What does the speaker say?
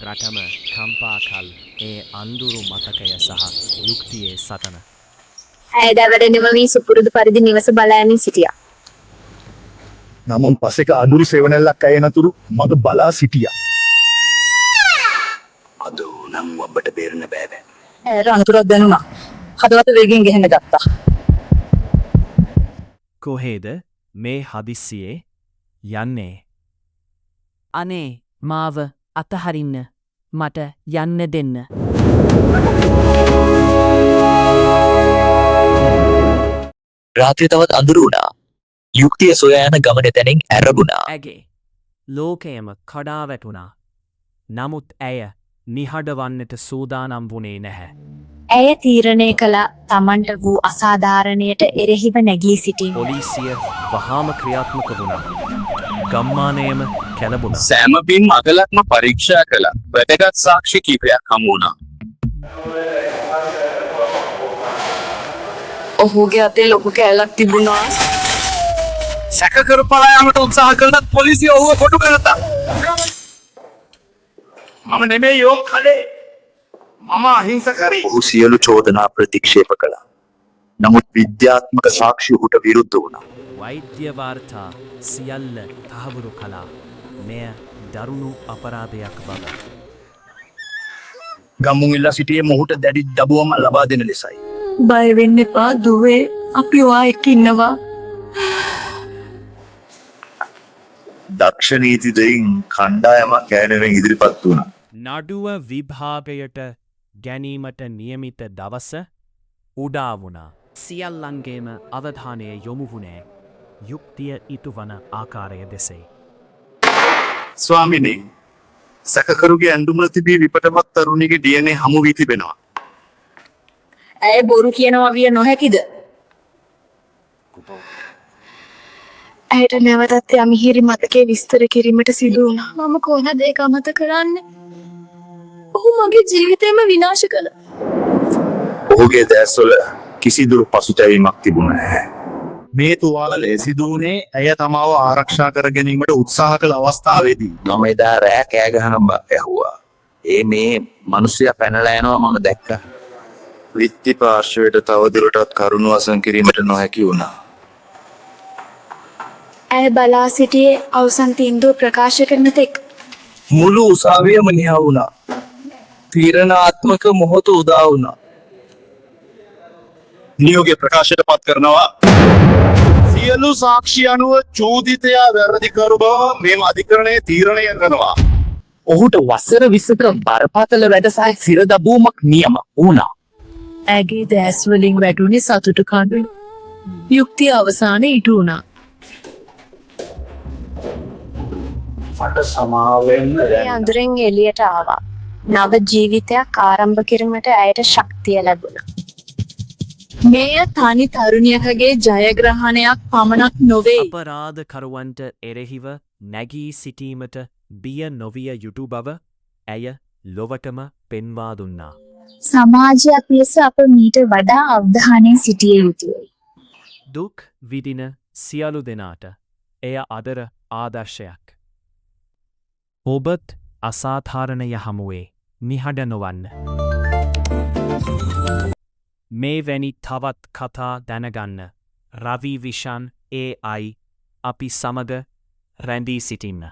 රටම කම්පාකල් ඒ අන්දුරු මතකය සහ යුක්තියේ සටන. ඇය දැවටෙනම වී සුපුරුදු පරිදි නිවස බලායමින් සිටියා. නමුන් පසෙක අඳුරු සෙවණැල්ලක් ඇයෙනතුරු මග බලා සිටියා. අද නම් ඔබට බේරන්න බෑ. ඇයට අනතුරක් දැනුණා. හදවත වේගෙන් ගෙහෙන්න ගත්තා. කොහේද මේ හදිස්සියේ යන්නේ? අනේ මාව අතහරින්න මට යන්න දෙන්න. රාත්‍රිය තවත් අඳුරු වුණා. යුක්තිය සොයා යන ගමන එතැනින් ඇරඹුණා. ඇගේ ලෝකයම කඩා වැටුණා. නමුත් ඇය නිහඬ වන්නට සූදානම් වුණේ නැහැ. ඇය තීරණය කළ තමන්ට වූ අසාධාරණයට එරෙහිව නැගී සිටීම. පොලිසිය වහාම ක්‍රියාත්මක වුණා. ගම්මානයම කැළඹුණා. සෑම පින් අගලක්ම පරීක්ෂා කළා. වැදගත් සාක්ෂි කිහිපයක් හමු වුණා. ඔහුගේ අතේ ලොකු කෑල්ලක් තිබුණා. සැකකරු පලා යාමට උත්සාහ කරනත් පොලිසිය ඔහුව කොටු කරතා. මම නෙමෙයි යෝ කඩේ. මම අහිංසකරි. ඔහු සියලු චෝදනා ප්‍රතික්ෂේප කළා. නමුත් විද්‍යාත්මක සාක්ෂි ඔහුට විරුද්ධ වුණා. වෛද්‍ය වාර්තා සියල්ල තහවුරු කළා. මෙය දරුණු අපරාධයක් බව. ගම්මුන් ඉල්ලා සිටියේ මොහුට දැඩි දබුවම ලබා දෙන ලෙසයි. බය වෙන්න එපා දුවේ. අපි ඔයා එක්ක ඉන්නවා. දක්ෂ නීති දෙයින් කණ්ඩායමක් ඈනෙමින් ඉදිරිපත් වුණා. නඩුව විභාගයට ගැනීමට නියමිත දවස උඩා වුණා. සියල්ලන්ගේම අවධානය යොමු වුණේ යුක්තිය ඉටුවන ආකාරය දෙසයි. ස්වාමිනී, සැකකරුගේ ඇඳුම තිබී විපටමත් තරුණියගේ DNA හමු වී තිබෙනවා. ඇය බොරු කියනවා විය නොහැකිද? ඇයට නැවතත් යමිහිරි මතකයේ විස්තර කිරීමට සිදු වුණා. මම කොහොමද ඒක අමතක කරන්නේ? ඔහු මගේ ජීවිතේම විනාශ කළා. ඔහුගේ දැස්වල කිසිදු පසුතැවීමක් තිබුණේ නැහැ. මේ තුවාලයේ සිදු වුණේ ඇය තමාව ආරක්ෂා කර ගැනීමට උත්සාහ කළ අවස්ථාවේදී. මම එදා රෑ කෑ ගහන ඇහුවා. මේ මිනිස්සයා පැනලා යනවා මම දැක්කා. විත්ති පාර්ශවයට තවදුරටත් කරුණු අසං කිරීමට නොහැකි වුණා. ඇය බලා සිටියේ අවසන් තීන්දුව ප්‍රකාශ කරන තෙක්. මුළු උසාවියම නිහා වුණා. තීරණාත්මක මොහොත උදා වුණා. නියෝගය ප්‍රකාශයට පත් කරනවා. සියලු සාක්ෂි අනුව චෝදිතයා වැරදිකරු බව මෙම අධිකරණයේ තීරණය කරනවා. ඔහුට වසර 20ක බරපතල වැඩ සහ සිරදබුවමක් නියම වුණා. ඇගේ දැස් වලින් වැටුනේ සතුටු කඳුළු. යුක්තිය අවසානයේ ඉටු වුණා. මට සමාවෙන්න ඒ අඳුරෙන් එළියට ආවා. නව ජීවිතයක් ආරම්භ කිරීමට ඇයට ශක්තිය ලැබුණා. මෙය තනි තරුණියකගේ ජයග්‍රහණයක් පමණක් නොවේ. අපරාධකරුවන්ට එරෙහිව නැගී සිටීමට බිය නොවිය යුතු බව ඇය ලොවටම පෙන්වා දුන්නා. සමාජයක් ලෙස අප මීට වඩා අවධානයෙන් සිටිය යුතුයි. දුක් විදින සියලු දෙනාට එය අදර ආදර්ශයක්. ඔබත් අසාධාරණය හමුවේ නිහඬ නොවන්න. මේ වැනි තවත් කතා දැනගන්න රවි විෂන් AI අපි සමග රැඳී සිටින්න.